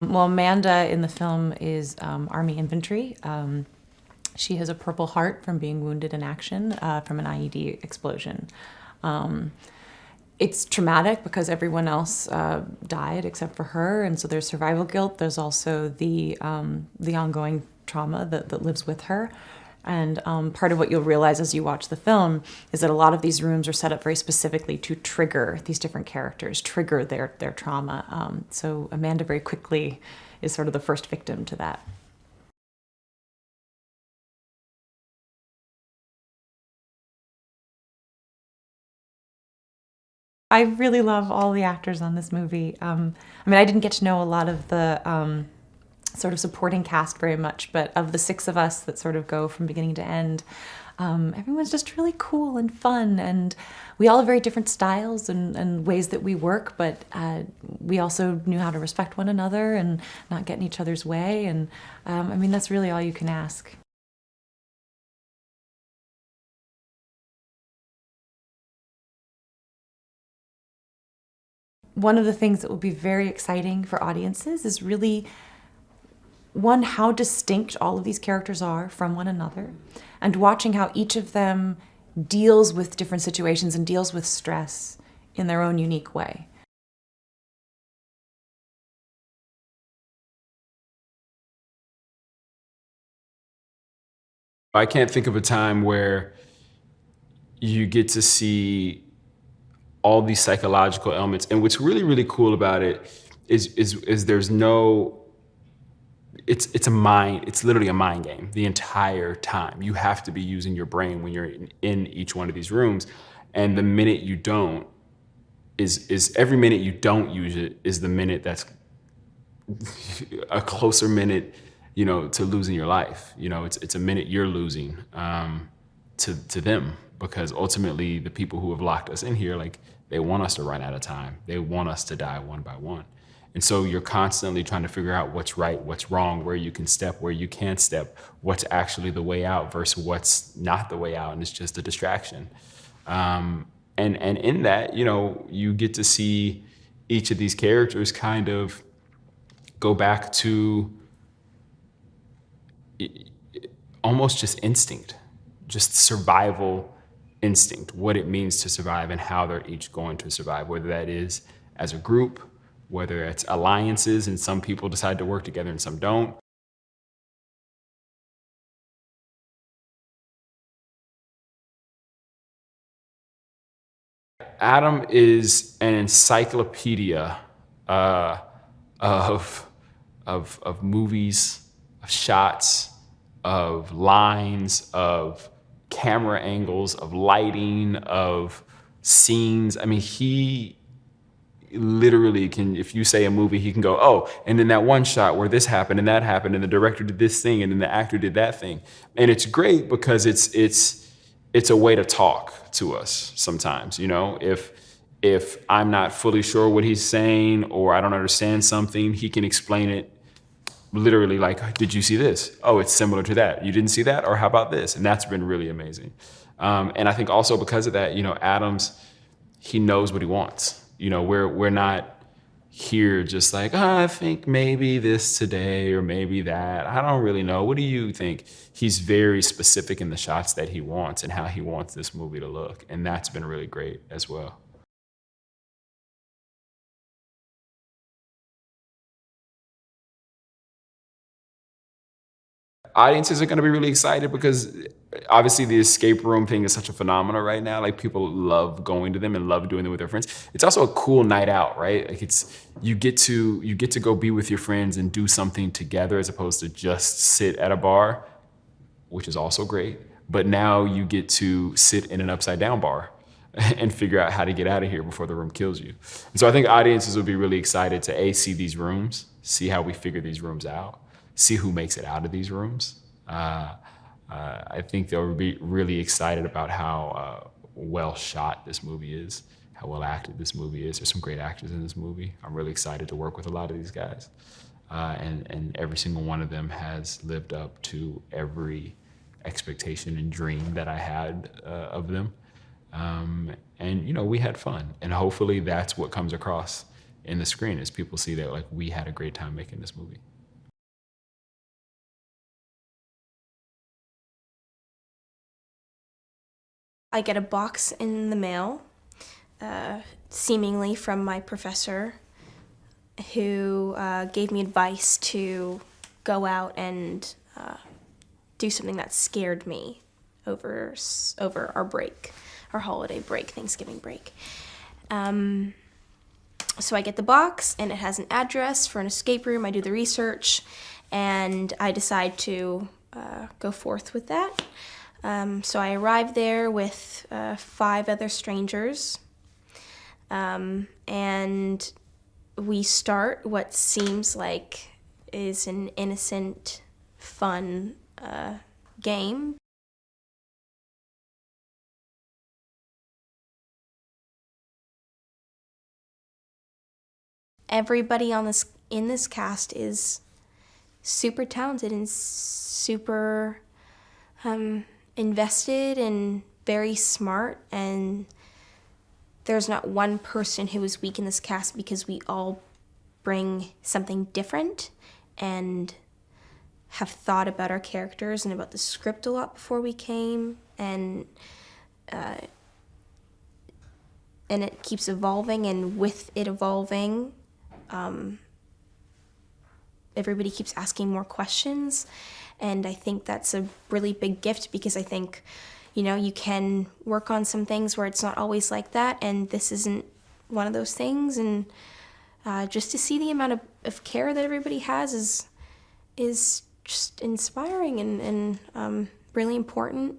Well, Amanda in the film is Army infantry. She has a Purple Heart from being wounded in action from an IED explosion. It's traumatic because everyone else died except for her, and so there's survival guilt. There's also the ongoing trauma that lives with her. And part of what you'll realize as you watch the film is that a lot of these rooms are set up very specifically to trigger these different characters, trigger their trauma. So Amanda very quickly is sort of the first victim to that. I really love all the actors on this movie. I mean, I didn't get to know a lot of the sort of supporting cast very much, but of the six of us that sort of go from beginning to end, everyone's just really cool and fun, and we all have very different styles and ways that we work, but we also knew how to respect one another and not get in each other's way, and I mean, that's really all you can ask. One of the things that will be very exciting for audiences is really, one, how distinct all of these characters are from one another, and watching how each of them deals with different situations and deals with stress in their own unique way. I can't think of a time where you get to see all these psychological elements. And what's really, really cool about it is there's no, it's literally a mind game the entire time. You have to be using your brain when you're in each one of these rooms. And the minute you don't is every minute you don't use it is the minute that's a closer minute, to losing your life. It's a minute you're losing to them, because ultimately the people who have locked us in here, like, they want us to run out of time. They want us to die one by one. And so you're constantly trying to figure out what's right, what's wrong, where you can step, where you can't step, what's actually the way out versus what's not the way out, and it's just a distraction. And in that, you get to see each of these characters kind of go back to almost just instinct, just survival instinct, what it means to survive and how they're each going to survive, whether that is as a group, whether it's alliances and some people decide to work together and some don't. Adam is an encyclopedia uh, of, of movies, of shots, of lines, of camera angles, of lighting, of scenes. I mean, he literally can, if you say a movie, he can go, oh, and then that one shot where this happened and that happened and the director did this thing and then the actor did that thing. And it's great because it's a way to talk to us sometimes, if I'm not fully sure what he's saying or I don't understand something, he can explain it literally like, did you see this? Oh, it's similar to that. You didn't see that? Or how about this? And that's been really amazing. And I think also because of that, Adams, he knows what he wants. We're not here just like, oh, I think maybe this today or maybe that. I don't really know. What do you think? He's very specific in the shots that he wants and how he wants this movie to look. And that's been really great as well. Audiences are going to be really excited because obviously the escape room thing is such a phenomenon right now. Like, people love going to them and love doing them with their friends. It's also a cool night out, right? Like, you get to go be with your friends and do something together as opposed to just sit at a bar, which is also great. But now you get to sit in an upside down bar and figure out how to get out of here before the room kills you. And so I think audiences will be really excited to see these rooms, see how we figure these rooms out, see who makes it out of these rooms. I think they'll be really excited about how well shot this movie is, how well acted this movie is. There's some great actors in this movie. I'm really excited to work with a lot of these guys. And every single one of them has lived up to every expectation and dream that I had of them. And we had fun. And hopefully that's what comes across in the screen, is people see that like we had a great time making this movie. I get a box in the mail, seemingly from my professor, who gave me advice to go out and do something that scared me over our break, our holiday break, Thanksgiving break. So I get the box, and it has an address for an escape room. I do the research, and I decide to go forth with that. So I arrive there with 5 other strangers, and we start what seems like is an innocent, fun game. Everybody in this cast is super talented and super invested and very smart, and there's not one person who is weak in this cast because we all bring something different and have thought about our characters and about the script a lot before we came, and it keeps evolving, and with it evolving, everybody keeps asking more questions, and I think that's a really big gift, because I think, you can work on some things where it's not always like that, and this isn't one of those things, and just to see the amount of care that everybody has is just inspiring and really important.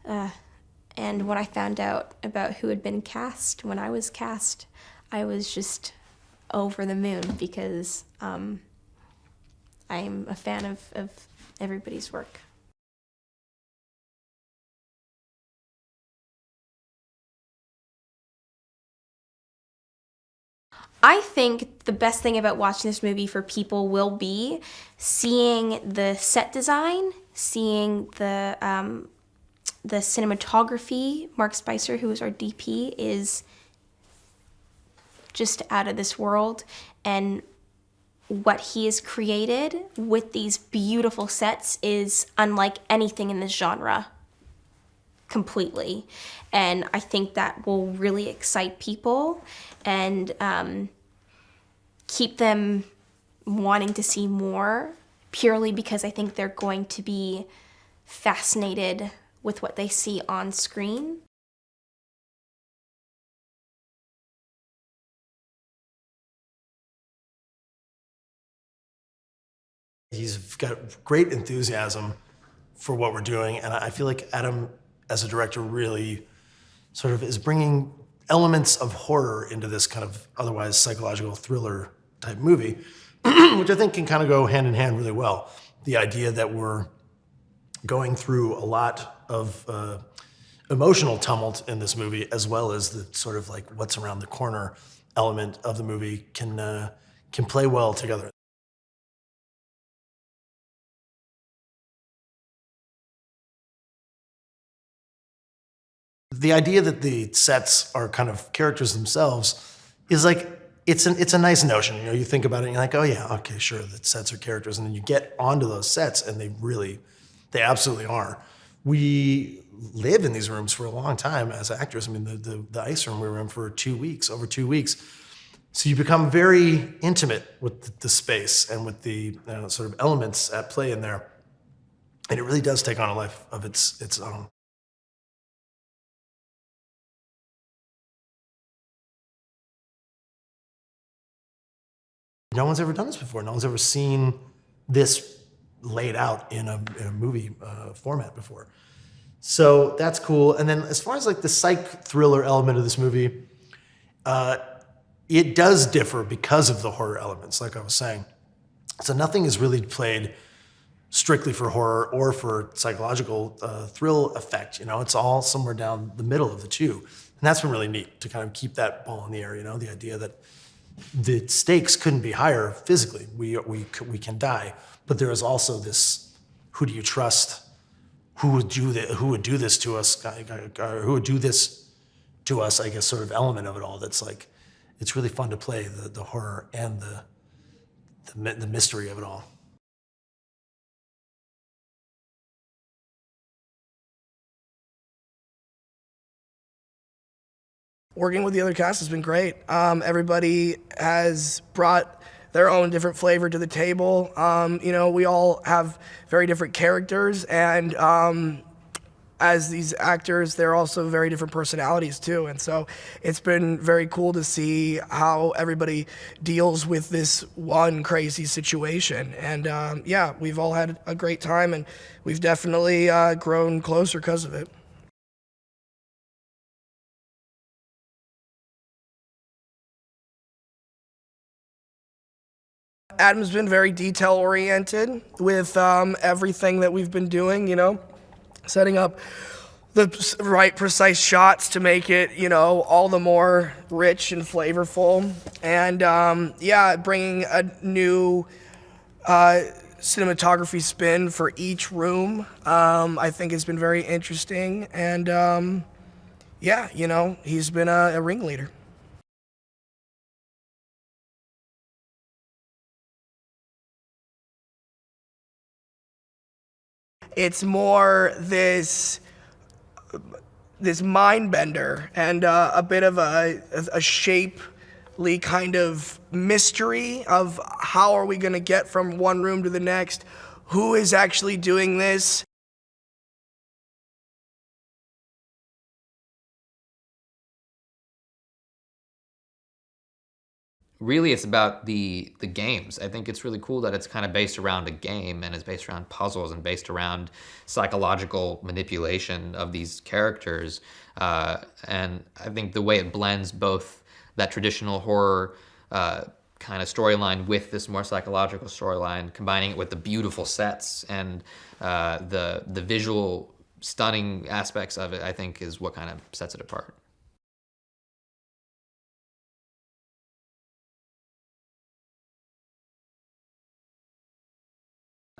And when I found out about who had been cast when I was cast, I was just over the moon, because I'm a fan of everybody's work. I think the best thing about watching this movie for people will be seeing the set design, seeing the cinematography. Mark Spicer, who is our DP, is just out of this world, and what he has created with these beautiful sets is unlike anything in this genre, completely. And I think that will really excite people and keep them wanting to see more, purely because I think they're going to be fascinated with what they see on screen. He's got great enthusiasm for what we're doing, and I feel like Adam, as a director, really sort of is bringing elements of horror into this kind of otherwise psychological thriller type movie, which I think can kind of go hand in hand really well. The idea that we're going through a lot of emotional tumult in this movie, as well as the sort of like what's around the corner element of the movie can play well together. The idea that the sets are kind of characters themselves is like, it's a nice notion. You think about it and you're like, oh yeah, okay, sure, the sets are characters. And then you get onto those sets and they absolutely are. We live in these rooms for a long time as actors. I mean, the ice room we were in for 2 weeks, over 2 weeks. So you become very intimate with the space and with the sort of elements at play in there. And it really does take on a life of its own. No one's ever done this before. No one's ever seen this laid out in a movie format before. So that's cool. And then as far as like the psych thriller element of this movie, it does differ because of the horror elements, like I was saying. So nothing is really played strictly for horror or for psychological thrill effect. It's all somewhere down the middle of the two. And that's been really neat to kind of keep that ball in the air, the idea that the stakes couldn't be higher physically. We can die, but there is also this: who do you trust? Who would do this to us? Who would do this to us? I guess sort of element of it all. That's like, it's really fun to play the horror and the mystery of it all. Working with the other cast has been great. Everybody has brought their own different flavor to the table. You know, we all have very different characters, and as these actors, they're also very different personalities too. And so it's been very cool to see how everybody deals with this one crazy situation. And yeah, we've all had a great time, and we've definitely grown closer because of it. Adam's been very detail-oriented with everything that we've been doing, you know, setting up the right precise shots to make it, you know, all the more rich and flavorful. And yeah, bringing a new cinematography spin for each room, I think has been very interesting. And yeah, you know, he's been a ringleader. It's more this mind bender and a bit of a shapely kind of mystery of how are we going to get from one room to the next? Who is actually doing this? Really, it's about the games. I think it's really cool that it's kind of based around a game, and it's based around puzzles and based around psychological manipulation of these characters. And I think the way it blends both that traditional horror kind of storyline with this more psychological storyline, combining it with the beautiful sets and the visual stunning aspects of it, I think is what kind of sets it apart.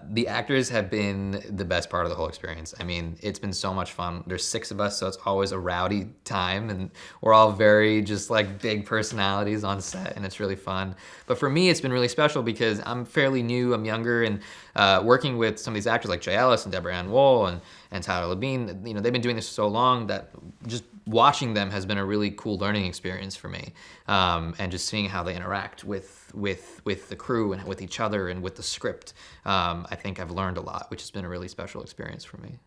The actors have been the best part of the whole experience. I mean, it's been so much fun. There's 6 of us, so it's always a rowdy time, and we're all very just like big personalities on set, and it's really fun. But for me, it's been really special because I'm fairly new, I'm younger, and working with some of these actors like Jay Ellis and Deborah Ann Woll and Tyler Labine, you know, they've been doing this for so long that just watching them has been a really cool learning experience for me. And just seeing how they interact with the crew and with each other and with the script, I think I've learned a lot, which has been a really special experience for me.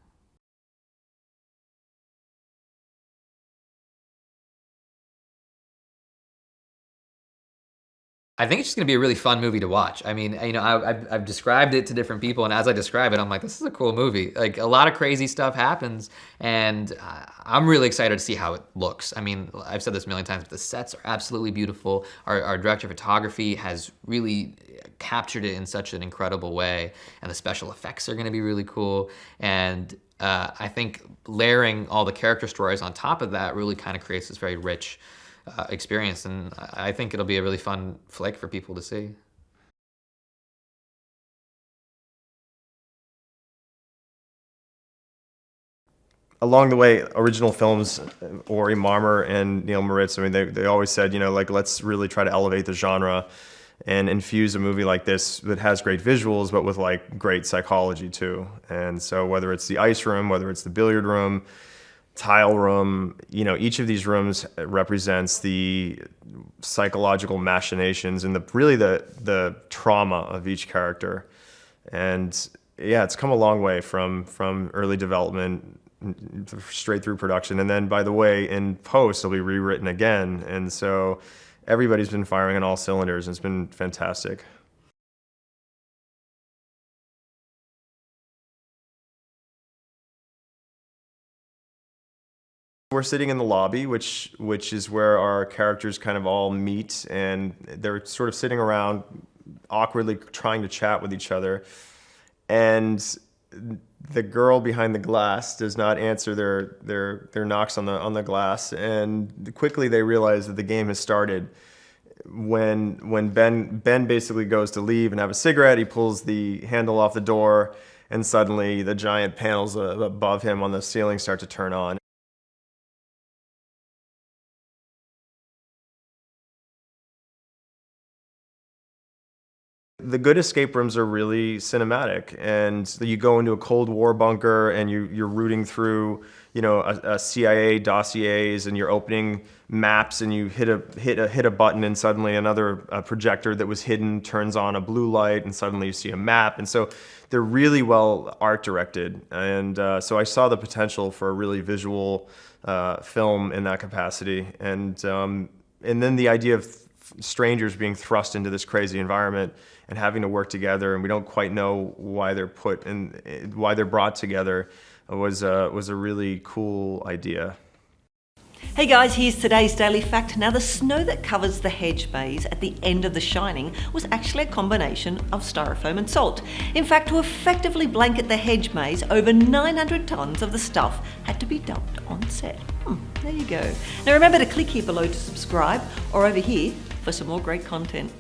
I think it's just gonna be a really fun movie to watch. I mean, you know, I've described it to different people, and as I describe it, I'm like, this is a cool movie. Like, a lot of crazy stuff happens, and I'm really excited to see how it looks. I mean, I've said this a million times, but the sets are absolutely beautiful. Our director of photography has really captured it in such an incredible way, and the special effects are gonna be really cool. And I think layering all the character stories on top of that really kind of creates this very rich experience, and I think it'll be a really fun flick for people to see. Along the way, original films, Ori Marmor and Neil Moritz, I mean, they always said, you know, like, let's really try to elevate the genre and infuse a movie like this that has great visuals, but with like great psychology too. And so whether it's the ice room, whether it's the billiard room, tile room, you know, each of these rooms represents the psychological machinations and really the trauma of each character. And yeah, it's come a long way from early development straight through production. And then, by the way, in post, it'll be rewritten again. And so everybody's been firing on all cylinders, and it's been fantastic. We're sitting in the lobby, which is where our characters kind of all meet, and they're sort of sitting around awkwardly trying to chat with each other. And the girl behind the glass does not answer their knocks on the glass, and quickly they realize that the game has started. When Ben basically goes to leave and have a cigarette, he pulls the handle off the door, and suddenly the giant panels above him on the ceiling start to turn on. the good escape rooms are really cinematic, and you go into a Cold War bunker and you're rooting through, you know, a CIA dossiers, and you're opening maps, and you hit a button, and suddenly another projector that was hidden turns on a blue light, and suddenly you see a map. And so they're really well art directed, and so I saw the potential for a really visual film in that capacity, and then the idea of strangers being thrust into this crazy environment and having to work together, and we don't quite know why they're why they're brought together, was a really cool idea. Hey guys, here's today's Daily Fact. Now, the snow that covers the hedge maze at the end of The Shining was actually a combination of styrofoam and salt. In fact, to effectively blanket the hedge maze, over 900 tons of the stuff had to be dumped on set. There you go. Now remember to click here below to subscribe, or over here for some more great content.